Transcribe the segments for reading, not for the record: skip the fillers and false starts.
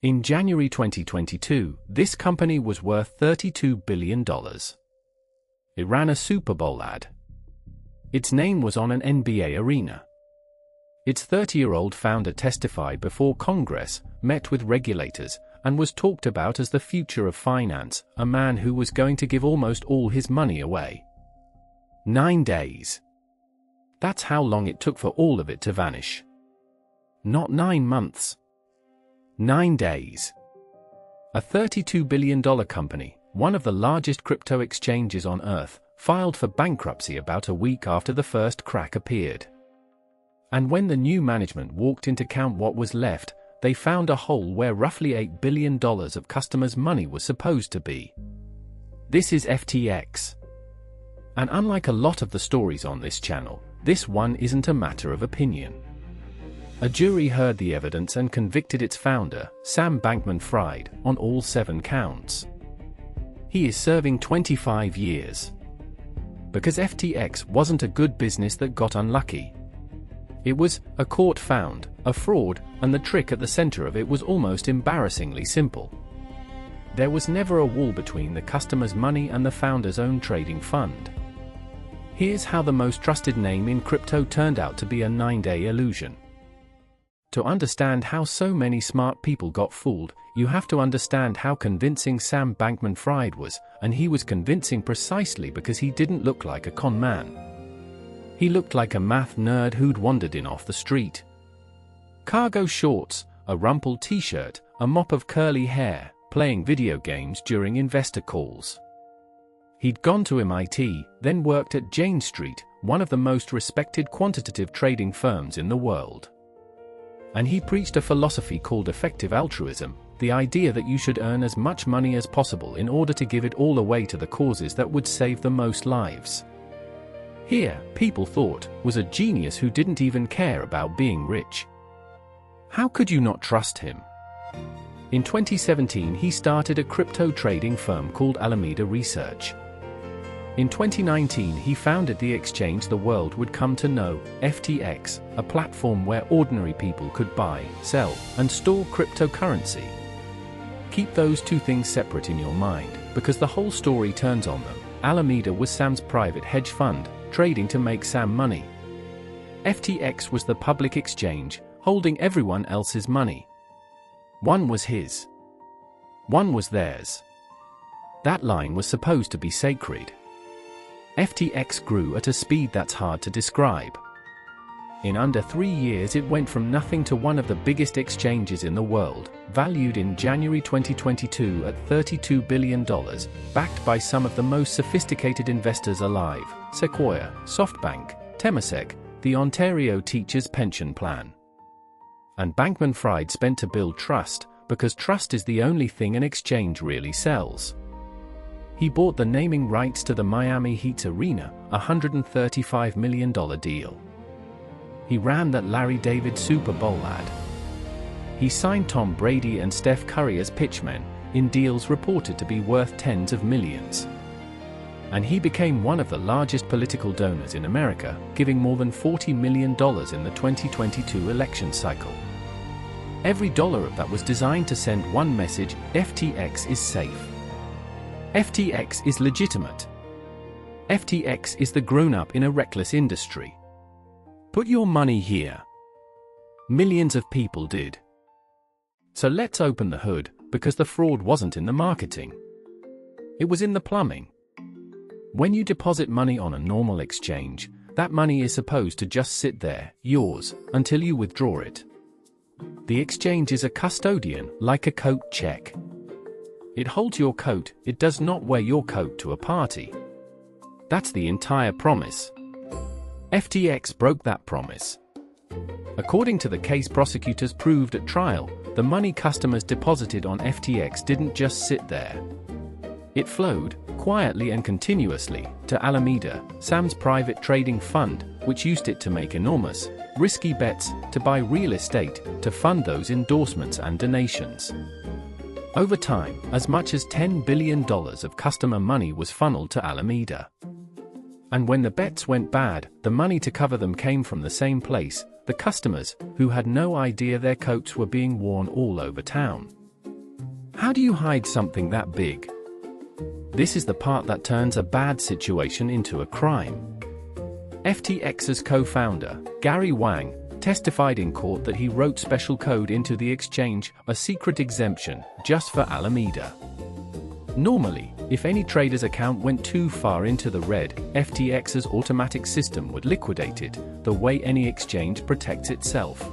In January 2022, this company was worth $32 billion. It ran a Super Bowl ad. Its name was on an NBA arena. Its 30-year-old founder testified before Congress, met with regulators, and was talked about as the future of finance, a man who was going to give almost all his money away. 9 days. That's how long it took for all of it to vanish. Not 9 months. 9 days. A $32 billion company, one of the largest crypto exchanges on Earth, filed for bankruptcy about a week after the first crack appeared. And when the new management walked in to count what was left, they found a hole where roughly $8 billion of customers' money was supposed to be. This is FTX. And unlike a lot of the stories on this channel, this one isn't a matter of opinion. A jury heard the evidence and convicted its founder, Sam Bankman-Fried, on all 7 counts. He is serving 25 years. Because FTX wasn't a good business that got unlucky. It was, a court found, a fraud, and the trick at the center of it was almost embarrassingly simple. There was never a wall between the customer's money and the founder's own trading fund. Here's how the most trusted name in crypto turned out to be a 9-day illusion. To understand how so many smart people got fooled, you have to understand how convincing Sam Bankman-Fried was, and he was convincing precisely because he didn't look like a con man. He looked like a math nerd who'd wandered in off the street. Cargo shorts, a rumpled t-shirt, a mop of curly hair, playing video games during investor calls. He'd gone to MIT, then worked at Jane Street, one of the most respected quantitative trading firms in the world. And he preached a philosophy called effective altruism, the idea that you should earn as much money as possible in order to give it all away to the causes that would save the most lives. Here, people thought, was a genius who didn't even care about being rich. How could you not trust him? In 2017, he started a crypto trading firm called Alameda Research. In 2019, he founded the exchange the world would come to know, FTX, a platform where ordinary people could buy, sell, and store cryptocurrency. Keep those two things separate in your mind, because the whole story turns on them. Alameda was Sam's private hedge fund, trading to make Sam money. FTX was the public exchange, holding everyone else's money. One was his. One was theirs. That line was supposed to be sacred. FTX grew at a speed that's hard to describe. In under 3 years it went from nothing to one of the biggest exchanges in the world, valued in January 2022 at $32 billion, backed by some of the most sophisticated investors alive, Sequoia, SoftBank, Temasek, the Ontario Teachers' Pension Plan. And Bankman-Fried spent to build trust, because trust is the only thing an exchange really sells. He bought the naming rights to the Miami Heat's arena, a $135 million deal. He ran that Larry David Super Bowl ad. He signed Tom Brady and Steph Curry as pitchmen, in deals reported to be worth tens of millions. And he became one of the largest political donors in America, giving more than $40 million in the 2022 election cycle. Every dollar of that was designed to send one message: FTX is safe. FTX is legitimate. FTX is the grown-up in a reckless industry. Put your money here. Millions of people did. So let's open the hood, because the fraud wasn't in the marketing. It was in the plumbing. When you deposit money on a normal exchange, that money is supposed to just sit there, yours, until you withdraw it. The exchange is a custodian, like a coat check. It holds your coat, it does not wear your coat to a party. That's the entire promise. FTX broke that promise. According to the case prosecutors proved at trial, the money customers deposited on FTX didn't just sit there. It flowed, quietly and continuously, to Alameda, Sam's private trading fund, which used it to make enormous, risky bets, to buy real estate, to fund those endorsements and donations. Over time, as much as $10 billion of customer money was funneled to Alameda. And when the bets went bad, the money to cover them came from the same place, the customers, who had no idea their coats were being worn all over town. How do you hide something that big? This is the part that turns a bad situation into a crime. FTX's co-founder, Gary Wang, testified in court that he wrote special code into the exchange, a secret exemption, just for Alameda. Normally, if any trader's account went too far into the red, FTX's automatic system would liquidate it, the way any exchange protects itself.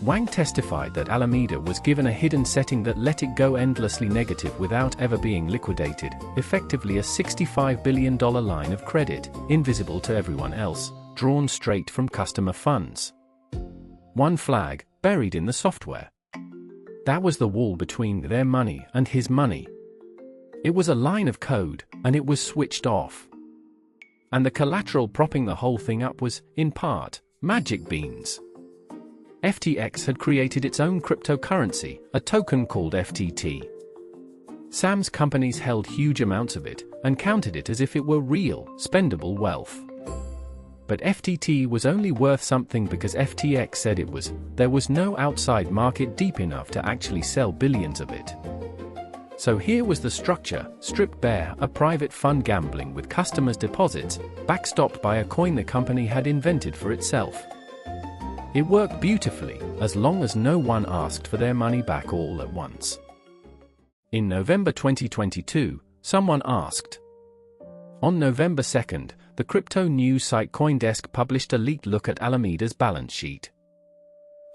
Wang testified that Alameda was given a hidden setting that let it go endlessly negative without ever being liquidated, effectively a $65 billion line of credit, invisible to everyone else, drawn straight from customer funds. One flag, buried in the software. That was the wall between their money and his money. It was a line of code, and it was switched off. And the collateral propping the whole thing up was, in part, magic beans. FTX had created its own cryptocurrency, a token called FTT. Sam's companies held huge amounts of it, and counted it as if it were real, spendable wealth. But FTT was only worth something because FTX said it was. There was no outside market deep enough to actually sell billions of it. So here was the structure, stripped bare, a private fund gambling with customers' deposits, backstopped by a coin the company had invented for itself. It worked beautifully, as long as no one asked for their money back all at once. In November 2022, someone asked. On November 2nd, the crypto news site CoinDesk published a leaked look at Alameda's balance sheet.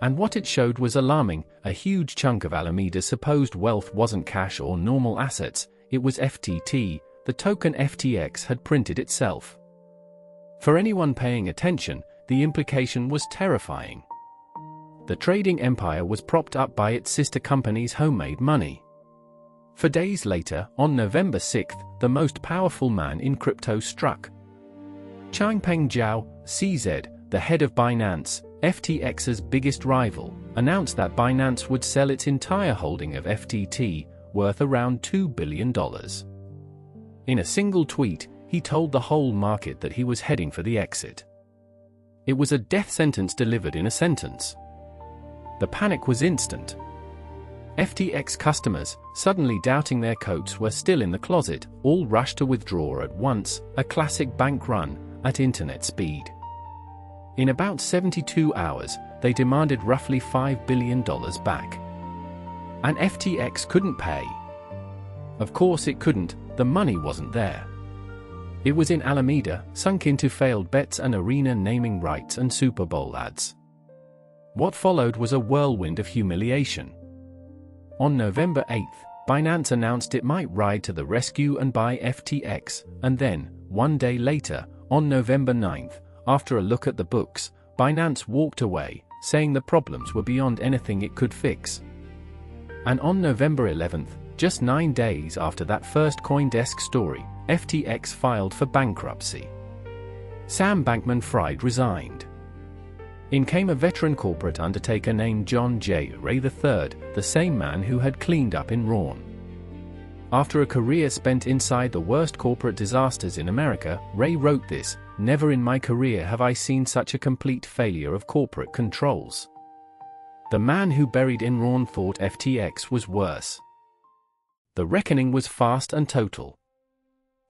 And what it showed was alarming. A huge chunk of Alameda's supposed wealth wasn't cash or normal assets, it was FTT, the token FTX had printed itself. For anyone paying attention, the implication was terrifying. The trading empire was propped up by its sister company's homemade money. For days later, on November 6th, the most powerful man in crypto struck. Changpeng Zhao, CZ, the head of Binance, FTX's biggest rival, announced that Binance would sell its entire holding of FTT, worth around $2 billion. In a single tweet, he told the whole market that he was heading for the exit. It was a death sentence delivered in a sentence. The panic was instant. FTX customers, suddenly doubting their coats were still in the closet, all rushed to withdraw at once, a classic bank run, at internet speed. In about 72 hours, they demanded roughly $5 billion back. And FTX couldn't pay. Of course it couldn't, the money wasn't there. It was in Alameda, sunk into failed bets and arena naming rights and Super Bowl ads. What followed was a whirlwind of humiliation. On November 8th, Binance announced it might ride to the rescue and buy FTX, and then, one day later, on November 9th, after a look at the books, Binance walked away, saying the problems were beyond anything it could fix. And on November 11th, just 9 days after that first CoinDesk story, FTX filed for bankruptcy. Sam Bankman-Fried resigned. In came a veteran corporate undertaker named John J. Ray III, the same man who had cleaned up Enron. After a career spent inside the worst corporate disasters in America, Ray wrote this: "Never in my career have I seen such a complete failure of corporate controls." The man who buried Enron thought FTX was worse. The reckoning was fast and total.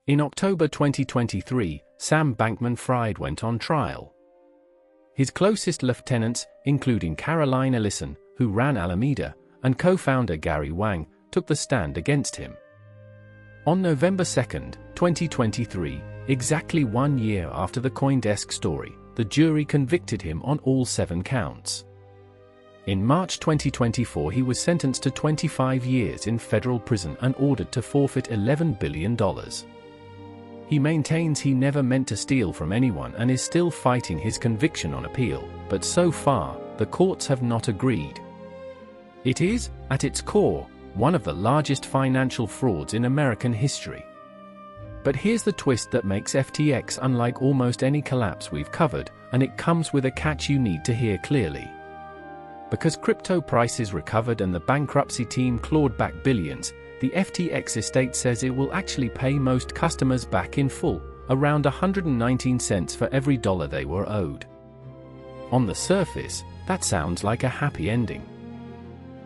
In October 2023, Sam Bankman-Fried went on trial. His closest lieutenants, including Caroline Ellison, who ran Alameda, and co-founder Gary Wang, took the stand against him. On November 2, 2023, exactly 1 year after the CoinDesk story, the jury convicted him on all 7 counts. In March 2024, he was sentenced to 25 years in federal prison and ordered to forfeit $11 billion. He maintains he never meant to steal from anyone and is still fighting his conviction on appeal, but so far, the courts have not agreed. It is, at its core, one of the largest financial frauds in American history. But here's the twist that makes FTX unlike almost any collapse we've covered, and it comes with a catch you need to hear clearly. Because crypto prices recovered and the bankruptcy team clawed back billions, the FTX estate says it will actually pay most customers back in full, around 119 cents for every dollar they were owed. On the surface, that sounds like a happy ending.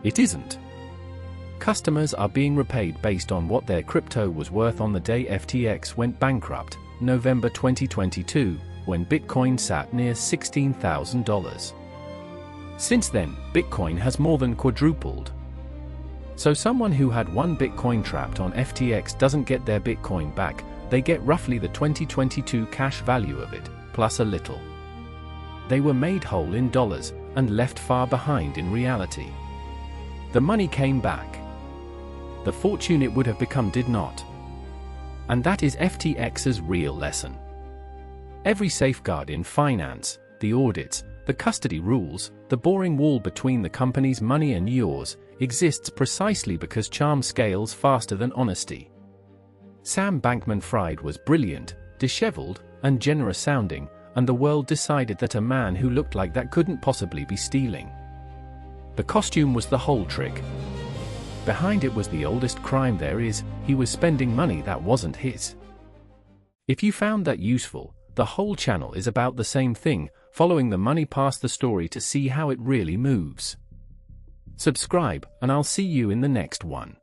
It isn't. Customers are being repaid based on what their crypto was worth on the day FTX went bankrupt, November 2022, when Bitcoin sat near $16,000. Since then, Bitcoin has more than quadrupled. So someone who had one Bitcoin trapped on FTX doesn't get their Bitcoin back, they get roughly the 2022 cash value of it, plus a little. They were made whole in dollars, and left far behind in reality. The money came back. The fortune it would have become did not. And that is FTX's real lesson. Every safeguard in finance, the audits, the custody rules, the boring wall between the company's money and yours, exists precisely because charm scales faster than honesty. Sam Bankman-Fried was brilliant, disheveled, and generous sounding, and the world decided that a man who looked like that couldn't possibly be stealing. The costume was the whole trick. Behind it was the oldest crime there is, he was spending money that wasn't his. If you found that useful, the whole channel is about the same thing, following the money past the story to see how it really moves. Subscribe, and I'll see you in the next one.